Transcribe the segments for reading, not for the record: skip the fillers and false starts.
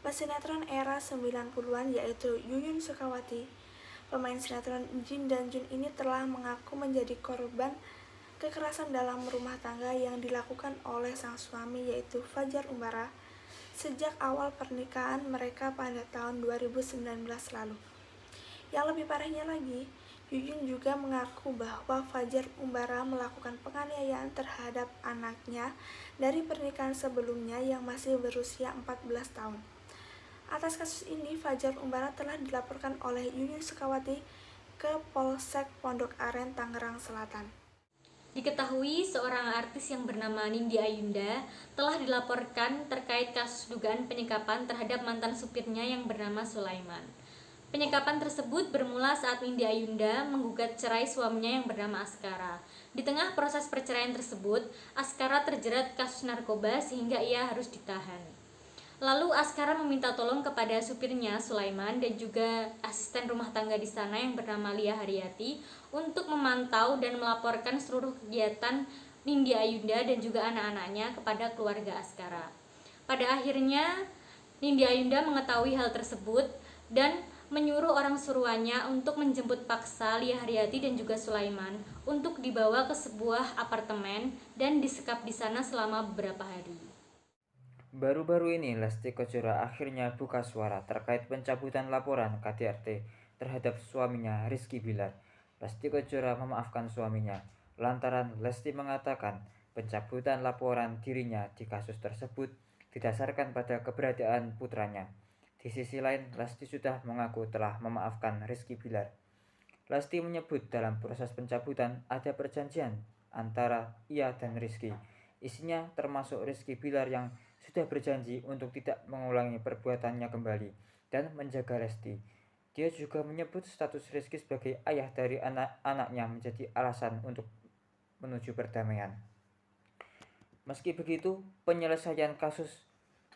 Pesinetron era 90-an yaitu Yuyun Sukawati. Pemain sinetron Jin dan Jun ini telah mengaku menjadi korban kekerasan dalam rumah tangga yang dilakukan oleh sang suami yaitu Fajar Umbara sejak awal pernikahan mereka pada tahun 2019 lalu. Yang lebih parahnya lagi, Yuyun juga mengaku bahwa Fajar Umbara melakukan penganiayaan terhadap anaknya dari pernikahan sebelumnya yang masih berusia 14 tahun. Atas kasus ini, Fajar Umbara telah dilaporkan oleh Yuyun Sukawati ke Polsek Pondok Aren, Tangerang Selatan. Diketahui seorang artis yang bernama Nindi Ayunda telah dilaporkan terkait kasus dugaan penyekapan terhadap mantan supirnya yang bernama Sulaiman. Penyekapan tersebut bermula saat Nindi Ayunda menggugat cerai suaminya yang bernama Askara. Di tengah proses perceraian tersebut, Askara terjerat kasus narkoba sehingga ia harus ditahan. Lalu Askara meminta tolong kepada supirnya Sulaiman dan juga asisten rumah tangga di sana yang bernama Lia Haryati untuk memantau dan melaporkan seluruh kegiatan Nindi Ayunda dan juga anak-anaknya kepada keluarga Askara. Pada akhirnya Nindi Ayunda mengetahui hal tersebut dan menyuruh orang suruhannya untuk menjemput paksa Lia Haryati dan juga Sulaiman untuk dibawa ke sebuah apartemen dan disekap di sana selama beberapa hari. Baru-baru ini Lesti Kejora akhirnya buka suara terkait pencabutan laporan KDRT terhadap suaminya Rizky Bilar. Lesti Kejora memaafkan suaminya lantaran Lesti mengatakan pencabutan laporan dirinya di kasus tersebut didasarkan pada keberadaan putranya. Di sisi lain, Lesti sudah mengaku telah memaafkan Rizky Bilar. Lesti menyebut dalam proses pencabutan ada perjanjian antara ia dan Rizky. Isinya termasuk Rizky Bilar yang sudah berjanji untuk tidak mengulangi perbuatannya kembali dan menjaga Lesti. Dia juga menyebut status Rizky sebagai ayah dari anak-anaknya menjadi alasan untuk menuju perdamaian. Meski begitu, penyelesaian kasus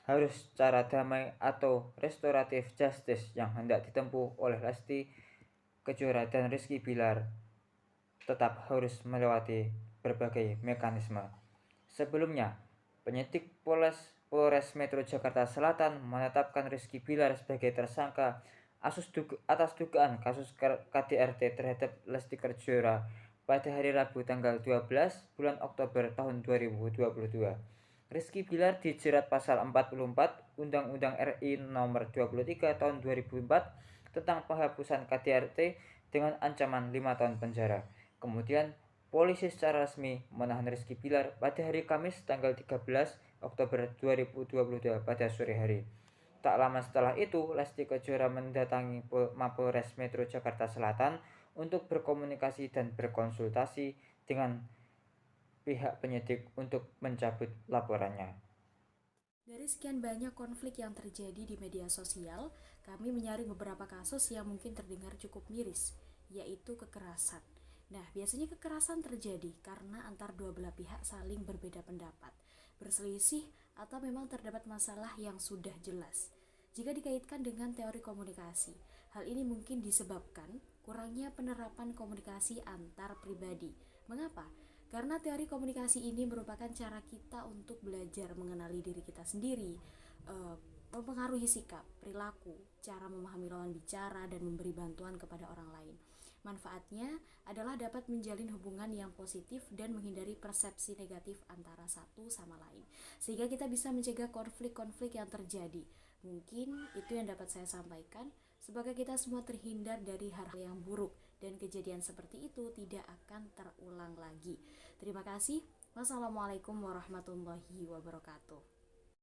harus secara damai atau restoratif justice yang hendak ditempuh oleh Lesti Kejora dan Rizky Bilar tetap harus melewati berbagai mekanisme. Sebelumnya, penyidik Polres Metro Jakarta Selatan menetapkan Rizky Bilar sebagai tersangka atas dugaan kasus KDRT terhadap Lesti Kejora pada hari Rabu tanggal 12 bulan Oktober tahun 2022. Rizky Bilar dijerat pasal 44 Undang-Undang RI Nomor 23 Tahun 2004 tentang penghapusan KDRT dengan ancaman 5 tahun penjara. Kemudian, polisi secara resmi menahan Rizky Bilar pada hari Kamis tanggal 13 Oktober 2022 pada sore hari. Tak lama setelah itu, Lesti Kejora mendatangi Mapolres Metro Jakarta Selatan untuk berkomunikasi dan berkonsultasi dengan pihak penyidik untuk mencabut laporannya. Dari sekian banyak konflik yang terjadi di media sosial, kami menyaring beberapa kasus yang mungkin terdengar cukup miris, yaitu kekerasan. Nah, biasanya kekerasan terjadi karena antar dua belah pihak saling berbeda pendapat, berselisih, atau memang terdapat masalah yang sudah jelas. Jika dikaitkan dengan teori komunikasi, hal ini mungkin disebabkan kurangnya penerapan komunikasi antar pribadi. Mengapa? Karena teori komunikasi ini merupakan cara kita untuk belajar mengenali diri kita sendiri, mempengaruhi sikap, perilaku, cara memahami lawan bicara, dan memberi bantuan kepada orang lain. Manfaatnya adalah dapat menjalin hubungan yang positif dan menghindari persepsi negatif antara satu sama lain, sehingga kita bisa mencegah konflik-konflik yang terjadi. Mungkin itu yang dapat saya sampaikan. Semoga kita semua terhindar dari hal-hal yang buruk dan kejadian seperti itu tidak akan terulang lagi. Terima kasih. Wassalamualaikum warahmatullahi wabarakatuh.